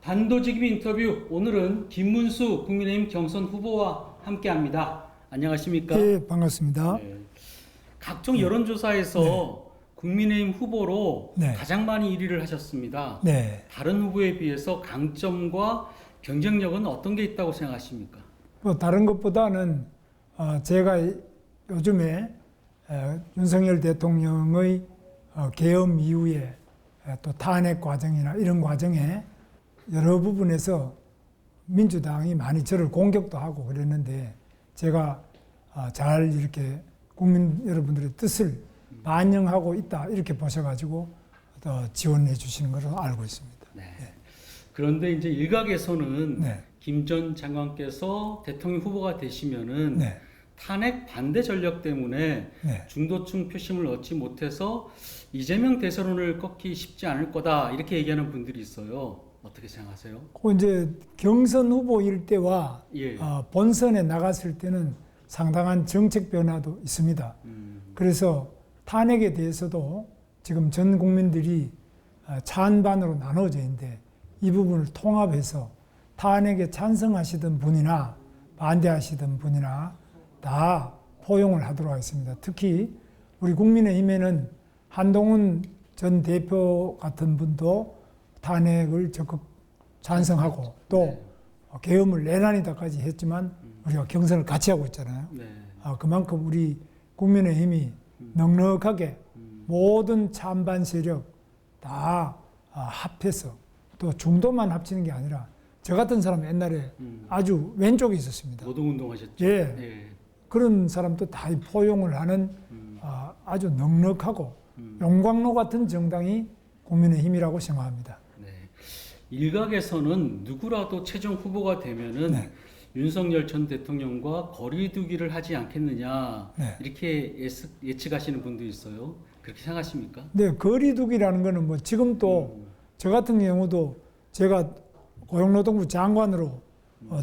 단도직입 인터뷰. 오늘은 김문수 국민의힘 경선 후보와 함께합니다. 안녕하십니까? 예, 반갑습니다. 네. 각종 여론조사에서 국민의힘 후보로 네. 가장 많이 1위를 하셨습니다. 네. 다른 후보에 비해서 강점과 경쟁력은 어떤 게 있다고 생각하십니까? 뭐 다른 것보다는 제가 요즘에 윤석열 대통령의 계엄 이후에 또 탄핵 과정이나 이런 과정에 여러 부분에서 민주당이 많이 저를 공격도 하고 그랬는데 제가 잘 이렇게 국민 여러분들의 뜻을 반영하고 있다 이렇게 보셔가지고 더 지원해 주시는 것으로 알고 있습니다. 네. 그런데 이제 일각에서는 네. 김 전 장관께서 대통령 후보가 되시면은 네. 탄핵 반대 전력 때문에 네. 중도층 표심을 얻지 못해서 이재명 대선론을 꺾기 쉽지 않을 거다 이렇게 얘기하는 분들이 있어요. 어떻게 생각하세요? 그 이제 경선 후보일 때와 예. 본선에 나갔을 때는 상당한 정책 변화도 있습니다. 그래서 탄핵에 대해서도 지금 전 국민들이 찬반으로 나눠져 있는데 이 부분을 통합해서 탄핵에 찬성하시던 분이나 반대하시던 분이나 다 포용을 하도록 하겠습니다. 특히 우리 국민의힘에는 한동훈 전 대표 같은 분도 탄핵을 적극 찬성하고 또 계엄을 내란이다까지 했지만 우리가 경선을 같이 하고 있잖아요. 네. 그만큼 우리 국민의힘이 넉넉하게 모든 찬반 세력 다 합해서 또 중도만 합치는 게 아니라 저 같은 사람 옛날에 아주 왼쪽에 있었습니다. 노동운동 하셨죠? 예. 예. 그런 사람도 다 포용을 하는 아주 넉넉하고 용광로 같은 정당이 국민의힘이라고 생각합니다. 네. 일각에서는 누구라도 최종 후보가 되면은 네. 윤석열 전 대통령과 거리두기를 하지 않겠느냐 네. 이렇게 예측하시는 분도 있어요. 그렇게 생각하십니까? 네, 거리두기라는 거는 뭐 지금 또 저 같은 경우도 제가 고용노동부 장관으로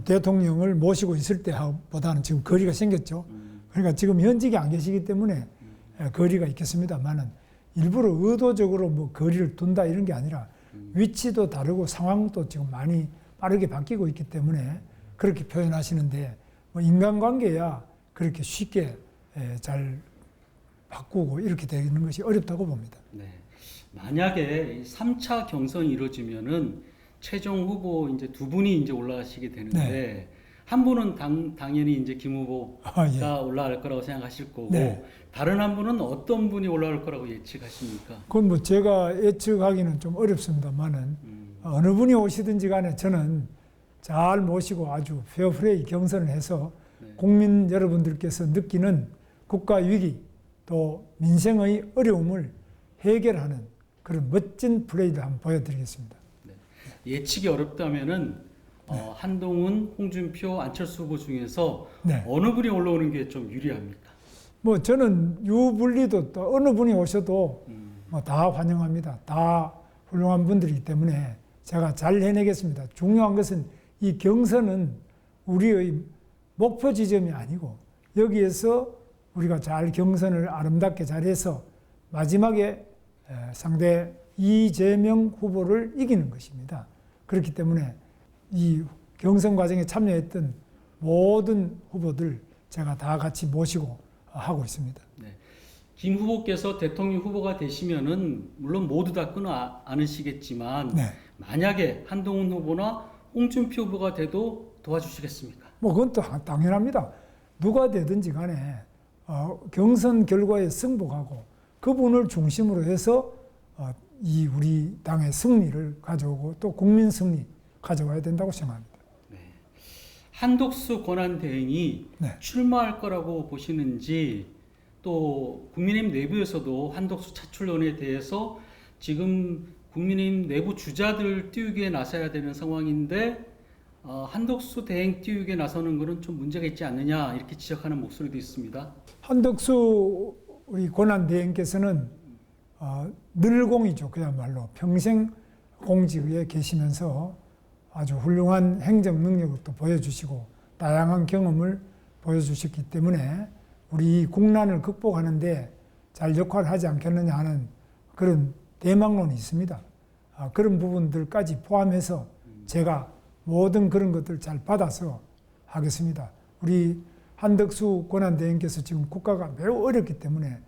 대통령을 모시고 있을 때보다는 지금 거리가 생겼죠. 그러니까 지금 현직에 안 계시기 때문에 거리가 있겠습니다만은 일부러 의도적으로 뭐 거리를 둔다 이런 게 아니라 위치도 다르고 상황도 지금 많이 빠르게 바뀌고 있기 때문에 그렇게 표현하시는데 뭐 인간관계야 그렇게 쉽게 잘 바꾸고 이렇게 되는 것이 어렵다고 봅니다. 네. 만약에 3차 경선이 이루어지면은 최종 후보 이제 두 분이 이제 올라가시게 되는데 네. 한 분은 당연히 이제 김 후보가 예. 올라갈 거라고 생각하실 거고 네. 다른 한 분은 어떤 분이 올라갈 거라고 예측하십니까? 그건 뭐 제가 예측하기는 좀 어렵습니다만은 어느 분이 오시든지 간에 저는 잘 모시고 아주 페어플레이 경선을 해서 국민 여러분들께서 느끼는 국가 위기 또 민생의 어려움을 해결하는 그런 멋진 플레이를 한번 보여드리겠습니다. 네. 예측이 어렵다면은 한동훈, 홍준표, 안철수 후보 중에서 네. 어느 분이 올라오는 게 좀 유리합니까? 뭐 저는 유불리도 또 어느 분이 오셔도 뭐 다 환영합니다. 다 훌륭한 분들이기 때문에 제가 잘 해내겠습니다. 중요한 것은 이 경선은 우리의 목표 지점이 아니고 여기에서 우리가 잘 경선을 아름답게 잘해서 마지막에 상대 이재명 후보를 이기는 것입니다. 그렇기 때문에 이 경선 과정에 참여했던 모든 후보들 제가 다 같이 모시고 하고 있습니다. 네. 김 후보께서 대통령 후보가 되시면은 물론 모두 다 끊어 안으시겠지만 네. 만약에 한동훈 후보나 홍준표 후보가 돼도 도와주시겠습니까? 뭐 그건 또 당연합니다. 누가 되든지 간에 경선 결과에 승복하고 그분을 중심으로 해서 이 우리 당의 승리를 가져오고 또 국민 승리 가져와야 된다고 생각합니다. 네. 한덕수 권한대행이 네. 출마할 거라고 보시는지 또 국민의힘 내부에서도 한덕수 차출론에 대해서 지금 국민의힘 내부 주자들 띄우기에 나서야 되는 상황인데 한덕수 대행 띄우기에 나서는 것은 좀 문제가 있지 않느냐 이렇게 지적하는 목소리도 있습니다. 한덕수 우리 권한대행께서는 늘공이죠. 그야말로 평생 공직에 계시면서 아주 훌륭한 행정 능력도 보여주시고 다양한 경험을 보여주셨기 때문에 우리 국난을 극복하는데 잘 역할을 하지 않겠느냐 하는 그런 대망론이 있습니다. 그런 부분들까지 포함해서 제가 모든 그런 것들 잘 받아서 하겠습니다. 우리 한덕수 권한대행께서 지금 국가가 매우 어렵기 때문에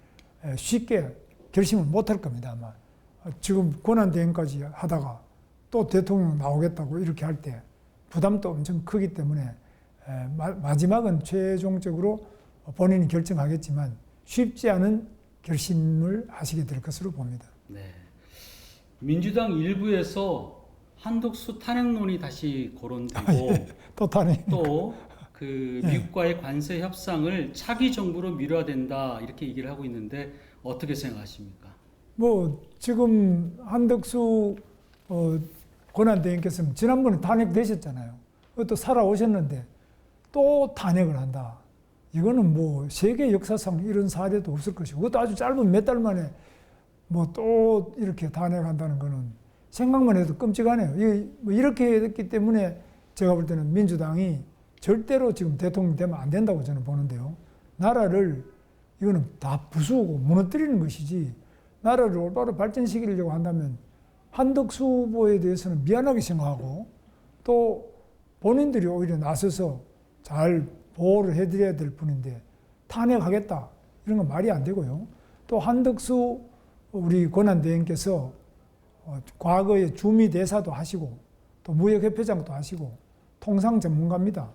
쉽게 결심을 못할 겁니다. 아마 지금 권한대행까지 하다가 또 대통령 나오겠다고 이렇게 할 때 부담도 엄청 크기 때문에 마지막은 최종적으로 본인이 결정하겠지만 쉽지 않은 결심을 하시게 될 것으로 봅니다. 네. 민주당 일부에서 한덕수 탄핵론이 다시 거론되고 또 탄핵. 또 그 미국과의 관세 협상을 차기 정부로 미뤄야 된다 이렇게 얘기를 하고 있는데 어떻게 생각하십니까? 뭐 지금 한덕수 권한대행께서는 지난번에 탄핵되셨잖아요. 또 살아오셨는데 또 탄핵을 한다. 이거는 뭐 세계 역사상 이런 사례도 없을 것이고 그것도 아주 짧은 몇 달 만에 뭐 또 이렇게 탄핵한다는 거는 생각만 해도 끔찍하네요. 뭐 이렇게 했기 때문에 제가 볼 때는 민주당이 절대로 지금 대통령 되면 안 된다고 저는 보는데요. 나라를 이거는 다 부수고 무너뜨리는 것이지 나라를 올바로 발전시키려고 한다면 한덕수 후보에 대해서는 미안하게 생각하고 또 본인들이 오히려 나서서 잘 보호를 해드려야 될 뿐인데 탄핵하겠다 이런 건 말이 안 되고요. 또 한덕수 우리 권한대행께서 과거에 주미대사도 하시고 또 무역협회장도 하시고 통상 전문가입니다.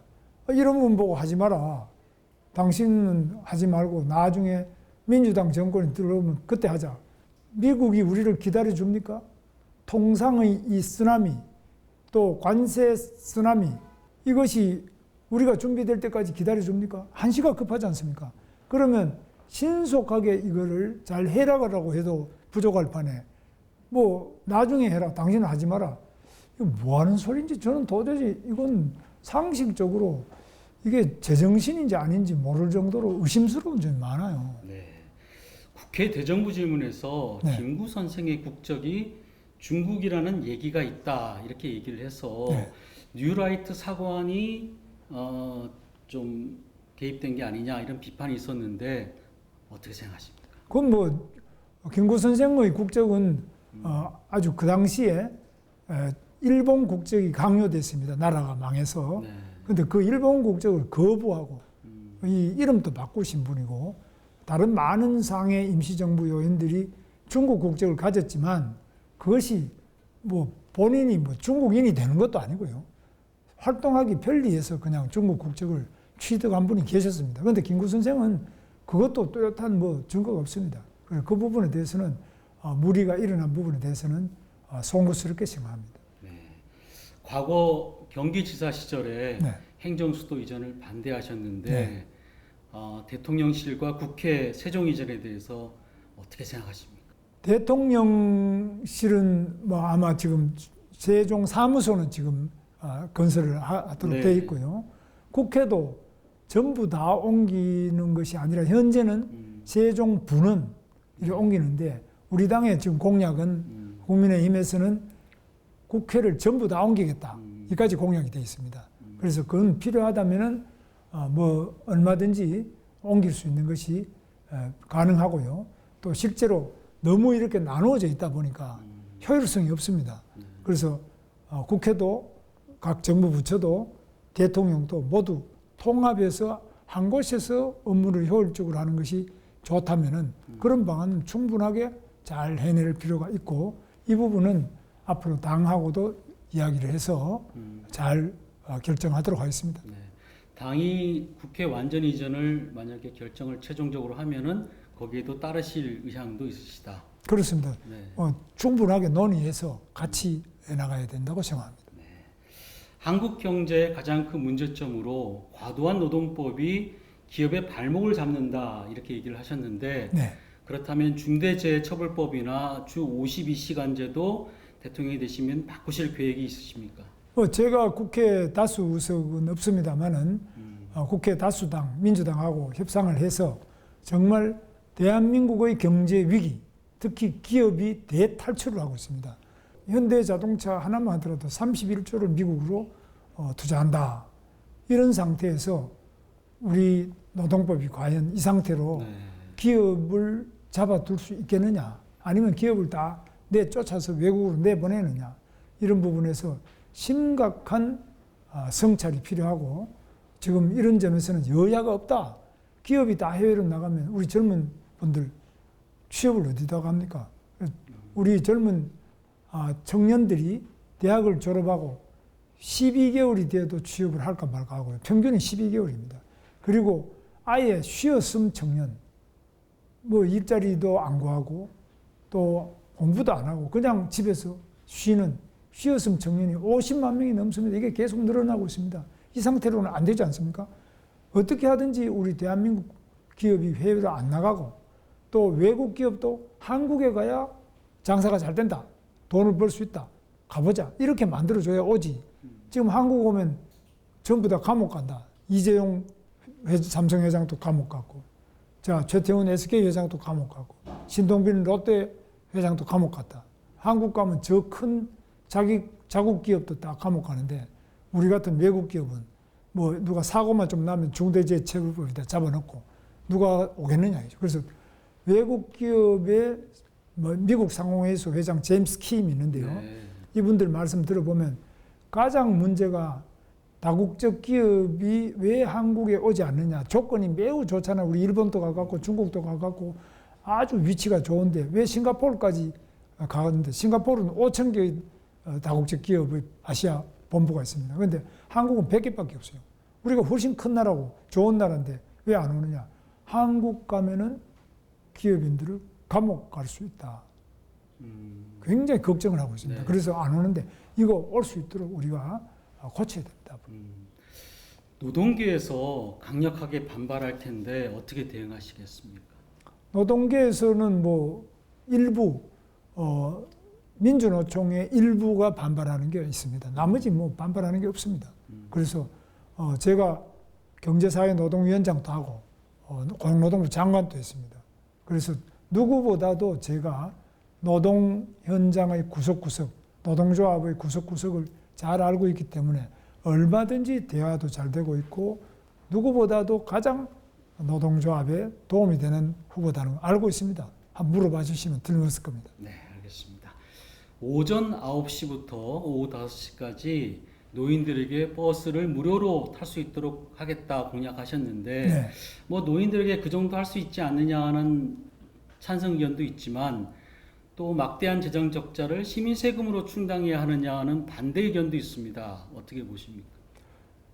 이런 분 보고 하지 마라. 당신은 하지 말고 나중에 민주당 정권이 들어오면 그때 하자. 미국이 우리를 기다려 줍니까? 통상의 이 쓰나미 또 관세 쓰나미 이것이 우리가 준비될 때까지 기다려 줍니까? 한시가 급하지 않습니까? 그러면 신속하게 이거를 잘 해라고 해도 부족할 판에 뭐 나중에 해라. 당신은 하지 마라. 이거 뭐 하는 소리인지 저는 도저히 이건 상식적으로 이게 제정신인지 아닌지 모를 정도로 의심스러운 점이 많아요. 네. 국회 대정부 질문에서 네. 김구 선생의 국적이 중국이라는 얘기가 있다 이렇게 얘기를 해서 네. 뉴라이트 사관이 좀 개입된 게 아니냐 이런 비판이 있었는데 어떻게 생각하십니까? 그건 뭐 김구 선생의 국적은 아주 그 당시에 일본 국적이 강요됐습니다. 나라가 망해서. 네. 근데 그 일본 국적을 거부하고 이 이름도 바꾸신 분이고 다른 많은 상해 임시정부 요인들이 중국 국적을 가졌지만 그것이 뭐 본인이 뭐 중국인이 되는 것도 아니고요. 활동하기 편리해서 그냥 중국 국적을 취득한 분이 계셨습니다. 그런데 김구 선생은 그것도 뚜렷한 뭐 증거가 없습니다. 그래서 그 부분에 대해서는 무리가 일어난 부분에 대해서는 송구스럽게 생각합니다. 네. 과거 경기지사 시절에 네. 행정수도 이전을 반대하셨는데 네. 대통령실과 국회 세종 이전에 대해서 어떻게 생각하십니까? 대통령실은 뭐 아마 지금 세종 사무소는 지금 건설을 하도록 네. 되어 있고요. 국회도 전부 다 옮기는 것이 아니라 현재는 세종부는 이렇게 옮기는데 우리 당의 지금 공약은 국민의힘에서는 국회를 전부 다 옮기겠다. 이까지 공약이 되어 있습니다. 그래서 그건 필요하다면은 뭐 얼마든지 옮길 수 있는 것이 가능하고요. 또 실제로 너무 이렇게 나누어져 있다 보니까 효율성이 없습니다. 그래서 국회도 각 정부 부처도 대통령도 모두 통합해서 한 곳에서 업무를 효율적으로 하는 것이 좋다면은 그런 방안은 충분하게 잘 해낼 필요가 있고 이 부분은 앞으로 당하고도 이야기를 해서 잘 결정하도록 하겠습니다. 네. 당이 국회 완전 이전을 만약에 결정을 최종적으로 하면은 거기에도 따르실 의향도 있으시다. 그렇습니다. 네. 충분하게 논의해서 같이 해나가야 된다고 생각합니다. 네. 한국 경제의 가장 큰 문제점으로 과도한 노동법이 기업의 발목을 잡는다 이렇게 얘기를 하셨는데 네. 그렇다면 중대재해처벌법이나 주 52시간제도 대통령이 되시면 바꾸실 계획이 있으십니까? 제가 국회 다수 의석은 없습니다만은 국회 다수당 민주당하고 협상을 해서 정말 대한민국의 경제 위기, 특히 기업이 대탈출을 하고 있습니다. 현대자동차 하나만 하더라도 31조를 미국으로 투자한다. 이런 상태에서 우리 노동법이 과연 이 상태로 네. 기업을 잡아둘 수 있겠느냐, 아니면 기업을 다 내쫓아서 외국으로 내보내느냐, 이런 부분에서 심각한 성찰이 필요하고 지금 이런 점에서는 여야가 없다. 기업이 다 해외로 나가면 우리 젊은 분들 취업을 어디다 갑니까? 우리 젊은 청년들이 대학을 졸업하고 12개월이 돼도 취업을 할까 말까 하고요. 평균은 12개월입니다. 그리고 아예 쉬었음 청년, 뭐 일자리도 안 구하고 또 공부도 안 하고 그냥 집에서 쉬었음 청년이 50만 명이 넘습니다. 이게 계속 늘어나고 있습니다. 이 상태로는 안 되지 않습니까? 어떻게 하든지 우리 대한민국 기업이 해외로 안 나가고 또 외국 기업도 한국에 가야 장사가 잘 된다. 돈을 벌 수 있다. 가보자. 이렇게 만들어줘야 오지. 지금 한국 오면 전부 다 감옥 간다. 이재용 삼성 회장도 감옥 갔고, 자 최태원 SK 회장도 감옥 갔고, 신동빈 롯데 회장도 감옥 갔다. 한국 가면 저 큰 자국 기업도 다 감옥 가는데 우리 같은 외국 기업은 뭐 누가 사고만 좀 나면 중대재해처벌법에다 잡아놓고 누가 오겠느냐. 그래서 외국 기업의 뭐 미국 상공회의소 회장 제임스 킴이 있는데요. 네. 이분들 말씀 들어보면 가장 문제가 다국적 기업이 왜 한국에 오지 않느냐. 조건이 매우 좋잖아요. 우리 일본도 가깝고 중국도 가깝고 아주 위치가 좋은데 왜 싱가포르까지 가는데 싱가포르는 5천 개의 다국적 기업의 아시아 본부가 있습니다. 그런데 한국은 100개밖에 없어요. 우리가 훨씬 큰 나라고 좋은 나라인데 왜 안 오느냐. 한국 가면은 기업인들을 감옥 갈 수 있다. 굉장히 걱정을 하고 있습니다. 네. 그래서 안 오는데 이거 올 수 있도록 우리가 고쳐야 됩니다. 노동계에서 강력하게 반발할 텐데 어떻게 대응하시겠습니까? 노동계에서는 뭐 일부 민주노총의 일부가 반발하는 게 있습니다. 나머지 뭐 반발하는 게 없습니다. 그래서 제가 경제사회노동위원장도 하고 고용노동부 장관도 했습니다. 그래서 누구보다도 제가 노동 현장의 구석구석, 노동조합의 구석구석을 잘 알고 있기 때문에 얼마든지 대화도 잘 되고 있고 누구보다도 가장 노동조합에 도움이 되는 후보다는 걸 알고 있습니다. 한번 물어봐 주시면 틀림없을 겁니다. 네, 알겠습니다. 오전 9시부터 오후 5시까지 노인들에게 버스를 무료로 탈 수 있도록 하겠다 공약하셨는데 네. 뭐 노인들에게 그 정도 할 수 있지 않느냐 하는 찬성 의견도 있지만 또 막대한 재정 적자를 시민 세금으로 충당해야 하느냐 하는 반대 의견도 있습니다. 어떻게 보십니까?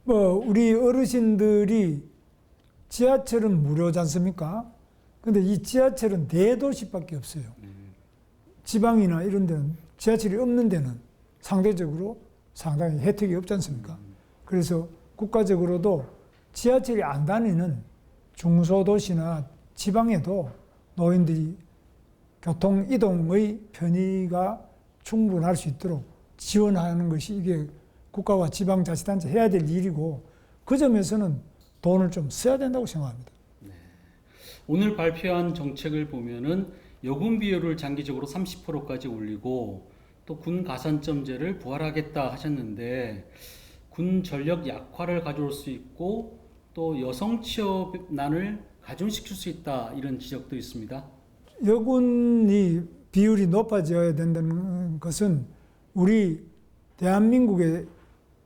뭐 우리 어르신들이 지하철은 무료지 않습니까? 근데 이 지하철은 대도시밖에 없어요. 지방이나 이런 데는 지하철이 없는 데는 상대적으로 상당히 혜택이 없지 않습니까? 그래서 국가적으로도 지하철이 안 다니는 중소도시나 지방에도 노인들이 교통 이동의 편의가 충분할 수 있도록 지원하는 것이 이게 국가와 지방자치단체 해야 될 일이고 그 점에서는 돈을 좀 써야 된다고 생각합니다. 오늘 발표한 정책을 보면은 요금 비율을 장기적으로 30%까지 올리고 또 군 가산점제를 부활하겠다 하셨는데 군 전력 약화를 가져올 수 있고 또 여성 취업난을 가중시킬 수 있다 이런 지적도 있습니다. 여군이 비율이 높아져야 된다는 것은 우리 대한민국의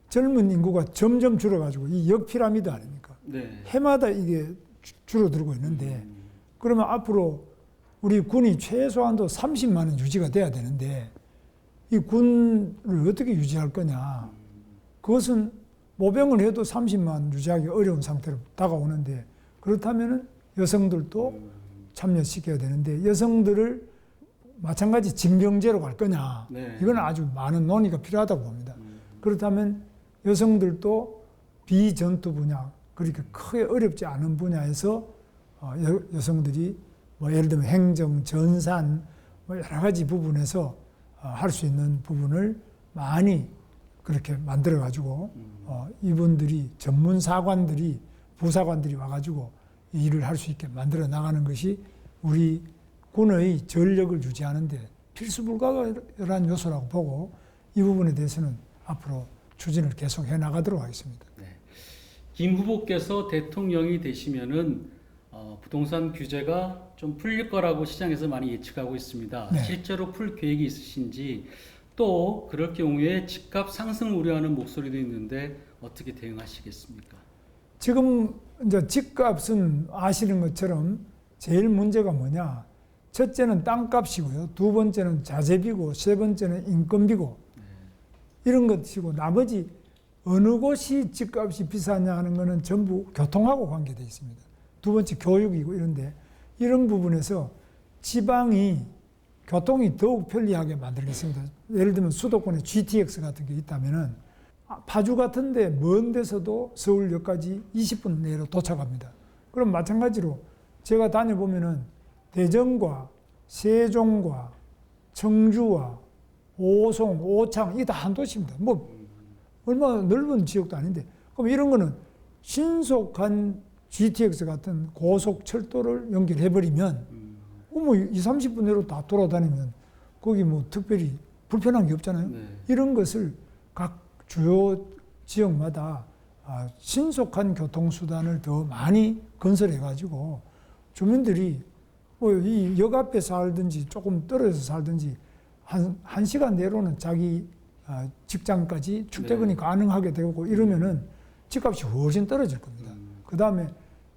젊은 인구가 점점 줄어가지고 이 역피라미드 아닙니까? 네. 해마다 이게 줄어들고 있는데 그러면 앞으로 우리 군이 최소한도 30만 원 유지가 돼야 되는데 이 군을 어떻게 유지할 거냐. 그것은 모병을 해도 30만 원 유지하기 어려운 상태로 다가오는데 그렇다면은 여성들도 참여시켜야 되는데 여성들을 마찬가지 징병제로 갈 거냐. 네. 이건 아주 많은 논의가 필요하다고 봅니다. 그렇다면 여성들도 비전투 분야, 그렇게 크게 어렵지 않은 분야에서 여성들이 뭐 예를 들면 행정, 전산 뭐 여러 가지 부분에서 할 수 있는 부분을 많이 그렇게 만들어 가지고 이분들이 전문 사관들이 부사관들이 와가지고 일을 할 수 있게 만들어 나가는 것이 우리 군의 전력을 유지하는데 필수 불가결한 요소라고 보고 이 부분에 대해서는 앞으로 추진을 계속 해 나가도록 하겠습니다. 네. 김 후보께서 대통령이 되시면은 부동산 규제가 좀 풀릴 거라고 시장에서 많이 예측하고 있습니다. 네. 실제로 풀 계획이 있으신지 또 그럴 경우에 집값 상승을 우려하는 목소리도 있는데 어떻게 대응하시겠습니까? 지금 이제 집값은 아시는 것처럼 제일 문제가 뭐냐? 첫째는 땅값이고요. 두 번째는 자재비고, 세 번째는 인건비고, 이런 것이고, 나머지 어느 곳이 집값이 비싸냐 하는 것은 전부 교통하고 관계되어 있습니다. 두 번째 교육이고 이런데, 이런 부분에서 지방이 교통이 더욱 편리하게 만들겠습니다. 예를 들면 수도권에 GTX 같은 게 있다면은 파주 같은 데 먼 데서도 서울역까지 20분 내로 도착합니다. 그럼 마찬가지로 제가 다녀보면은 대전과 세종과 청주와 오송, 오창 이게 다 한 도시입니다. 뭐 얼마나 넓은 지역도 아닌데, 그럼 이런 거는 신속한 GTX 같은 고속철도를 연결해버리면 뭐 2, 30분 내로 다 돌아다니면 거기 뭐 특별히 불편한 게 없잖아요. 네. 이런 것을 각 주요 지역마다 신속한 교통수단을 더 많이 건설해가지고 주민들이 뭐 이 역 앞에 살든지 조금 떨어져서 살든지 한 시간 내로는 자기 직장까지 출퇴근이 네. 가능하게 되고 이러면은 집값이 훨씬 떨어질 겁니다. 그 다음에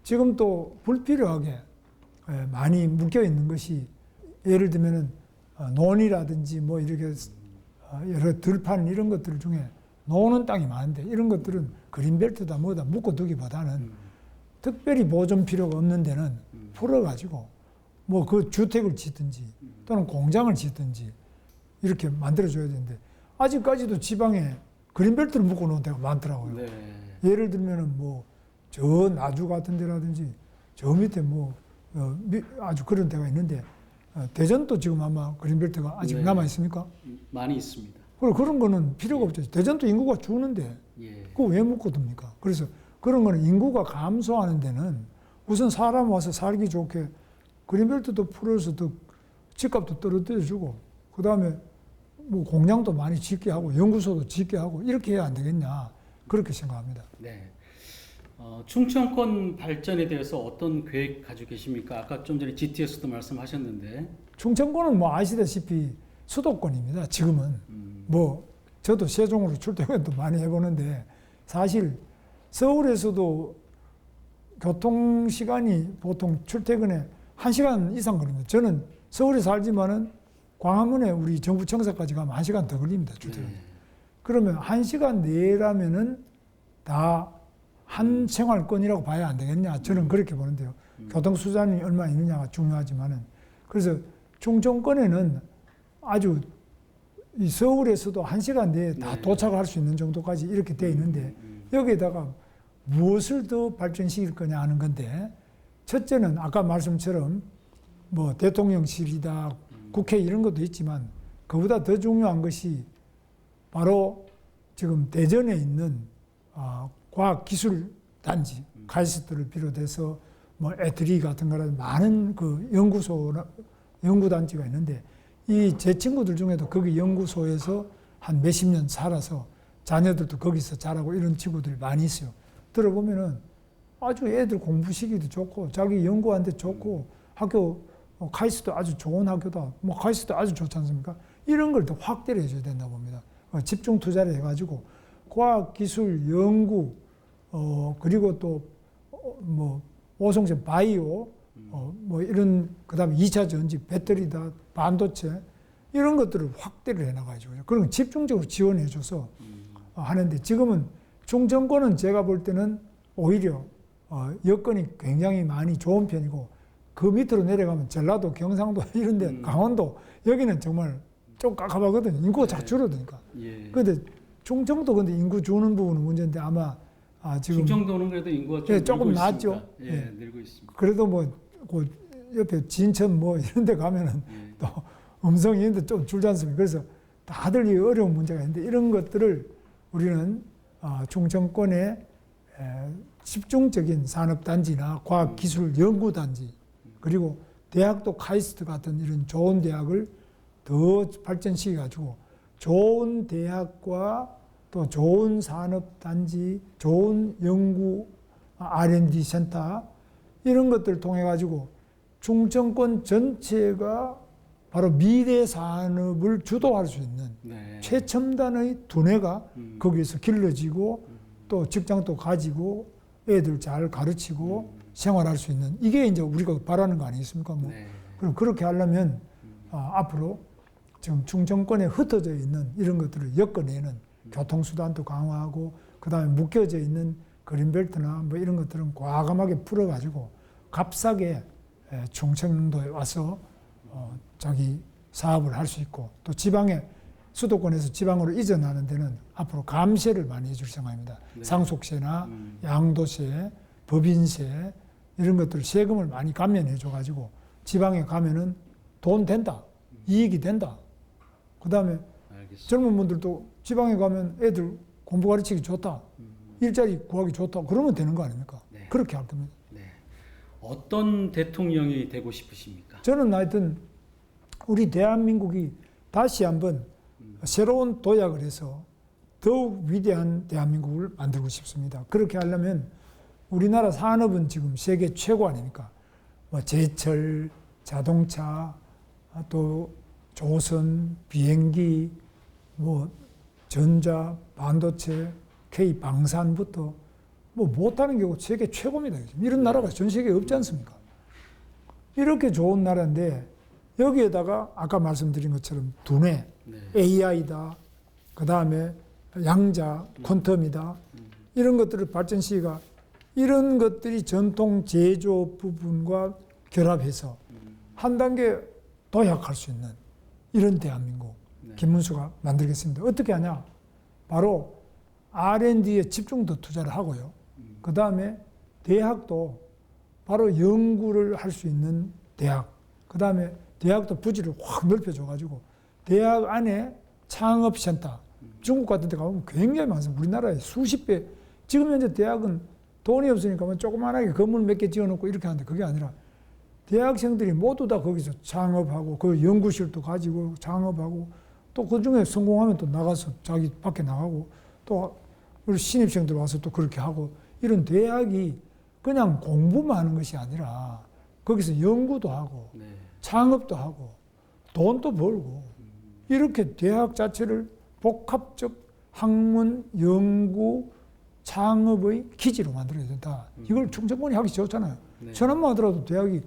지금 또 불필요하게 많이 묶여 있는 것이 예를 들면은 논이라든지 뭐 이렇게 여러 들판 이런 것들 중에 노는 땅이 많은데 이런 것들은 그린벨트다 뭐다 묶어두기보다는 특별히 보존 필요가 없는 데는 풀어가지고 뭐 그 주택을 짓든지 또는 공장을 짓든지 이렇게 만들어줘야 되는데 아직까지도 지방에 그린벨트를 묶어놓은 데가 많더라고요. 네. 예를 들면은 뭐 저 나주 같은 데라든지 저 밑에 뭐 아주 그런 데가 있는데 대전도 지금 아마 그린벨트가 아직 네. 남아 있습니까? 많이 있습니다. 그런 거는 필요가 없죠. 대전도 인구가 죽는데 예. 그거 왜 묶어둡니까? 그래서 그런 거는 인구가 감소하는 데는 우선 사람 와서 살기 좋게 그린벨트도 풀어서 더 집값도 떨어뜨려주고 그 다음에 뭐 공장도 많이 짓게 하고 연구소도 짓게 하고 이렇게 해야 안 되겠냐 그렇게 생각합니다. 네. 충청권 발전에 대해서 어떤 계획 가지고 계십니까? 아까 좀 전에 GTS도 말씀하셨는데. 충청권은 뭐 아시다시피 수도권입니다. 지금은 뭐 저도 세종으로 출퇴근도 많이 해보는데 사실 서울에서도 교통 시간이 보통 출퇴근에 1시간 이상 걸립니다. 저는 서울에 살지만은 광화문에 우리 정부청사까지 가면 1시간 더 걸립니다. 출퇴근. 네. 그러면 1시간 내라면은 다 한 생활권이라고 봐야 안 되겠냐. 저는 그렇게 보는데요. 교통수단이 얼마 있느냐가 중요하지만은. 그래서 충청권에는 아주 이 서울에서도 1시간 내에 다 네. 도착할 수 있는 정도까지 이렇게 돼 있는데 여기에다가 무엇을 더 발전시킬 거냐 하는 건데 첫째는 아까 말씀처럼 뭐 대통령실이다 국회 이런 것도 있지만 그보다 더 중요한 것이 바로 지금 대전에 있는 과학기술단지 카이스트를 비롯해서 뭐 애트리 같은 거라든 많은 그 연구단지가 있는데 제 친구들 중에도 거기 연구소에서 한 몇십 년 살아서 자녀들도 거기서 자라고 이런 친구들이 많이 있어요. 들어보면은 아주 애들 공부 시기도 좋고 자기 연구하는데 좋고 학교 카이스트 아주 좋은 학교다. 뭐 카이스트 아주 좋지 않습니까? 이런 걸 더 확대를 해줘야 된다고 봅니다. 집중 투자를 해가지고 과학, 기술, 연구 그리고 또 뭐 오송생 바이오 뭐 이런 그다음에 2차 전지, 배터리다, 반도체 이런 것들을 확대를 해나가죠. 그런 집중적으로 지원해줘서 하는데 지금은 충청권은 제가 볼 때는 오히려 여건이 굉장히 많이 좋은 편이고 그 밑으로 내려가면 전라도, 경상도 이런데 강원도 여기는 정말 좀 깝깝하거든요. 인구가 자꾸 줄어드니까. 예. 그런데 충청도 근데 인구 주는 부분은 문제인데 아마 지금 충청도는 그래도 인구가 좀 조금 늘고 낮죠. 있습니다. 예, 예. 늘고 있습니다. 그래도 뭐 그 옆에 진천 뭐 이런 데 가면은 또 음성이 있는데 좀 줄지 않습니까? 그래서 다들 이 어려운 문제가 있는데 이런 것들을 우리는 충청권의 집중적인 산업단지나 과학기술 연구단지 그리고 대학도 카이스트 같은 이런 좋은 대학을 더 발전시켜가지고 좋은 대학과 또 좋은 산업단지, 좋은 연구 R&D 센터 이런 것들을 통해 가지고 충청권 전체가 바로 미래 산업을 주도할 수 있는 네. 최첨단의 두뇌가 거기에서 길러지고 또 직장도 가지고 애들 잘 가르치고 생활할 수 있는 이게 이제 우리가 바라는 거 아니겠습니까? 뭐. 네. 그럼 그렇게 하려면 앞으로 지금 충청권에 흩어져 있는 이런 것들을 엮어내는 교통수단도 강화하고 그다음에 묶여져 있는 그린벨트나 뭐 이런 것들은 과감하게 풀어가지고 값싸게 충청도에 와서 자기 사업을 할 수 있고 또 지방에 수도권에서 지방으로 이전하는 데는 앞으로 감세를 많이 해줄 생각입니다. 네. 상속세나 양도세, 법인세 이런 것들 세금을 많이 감면해 줘가지고 지방에 가면은 돈 된다, 이익이 된다. 그 다음에 젊은 분들도 지방에 가면 애들 공부 가르치기 좋다, 일자리 구하기 좋다 그러면 되는 거 아닙니까? 네. 그렇게 할 겁니다. 네. 어떤 대통령이 되고 싶으십니까? 저는 하여튼 우리 대한민국이 다시 한번 새로운 도약을 해서 더욱 위대한 대한민국을 만들고 싶습니다. 그렇게 하려면 우리나라 산업은 지금 세계 최고 아닙니까? 뭐 제철, 자동차, 또 조선, 비행기, 뭐 전자, 반도체, K 방산부터 뭐 못하는 경우 세계 최고입니다. 이런 나라가 전 세계에 없지 않습니까? 이렇게 좋은 나라인데 여기에다가 아까 말씀드린 것처럼 두뇌, 네. AI다, 그 다음에 양자, 퀀텀이다 이런 것들을 발전시키가 이런 것들이 전통 제조 부분과 결합해서 한 단계 도약할 수 있는 이런 대한민국 네. 김문수가 만들겠습니다. 어떻게 하냐? 바로 R&D에 집중 더 투자를 하고요. 그 다음에 대학도 바로 연구를 할 수 있는 대학, 그 다음에 대학도 부지를 확 넓혀줘가지고 대학 안에 창업센터, 중국 같은 데 가보면 굉장히 많습니다. 우리나라에 수십 배. 지금 현재 대학은 돈이 없으니까 뭐 조그만하게 건물 몇 개 지어놓고 이렇게 하는데 그게 아니라 대학생들이 모두 다 거기서 창업하고 그 연구실도 가지고 창업하고 또 그중에 성공하면 또 나가서 자기 밖에 나가고 또 우리 신입생들 와서 또 그렇게 하고 이런 대학이 그냥 공부만 하는 것이 아니라 거기서 연구도 하고 네. 창업도 하고 돈도 벌고 이렇게 대학 자체를 복합적 학문, 연구, 창업의 기지로 만들어야 된다. 이걸 충청권이 하기 좋잖아요. 네. 천안만 하더라도 대학이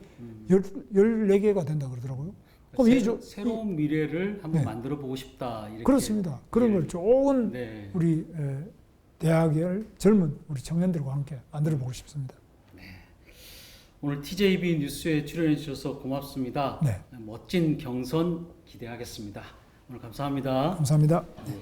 14개가 된다 그러더라고요. 그럼 새로운 미래를 한번 네. 만들어 보고 싶다. 이렇게. 그렇습니다. 그런 걸 좋은 네. 우리 대학의 젊은 우리 청년들과 함께 만들어 보고 싶습니다. 오늘 TJB 뉴스에 출연해 주셔서 고맙습니다. 네. 멋진 경선 기대하겠습니다. 오늘 감사합니다. 감사합니다. 네.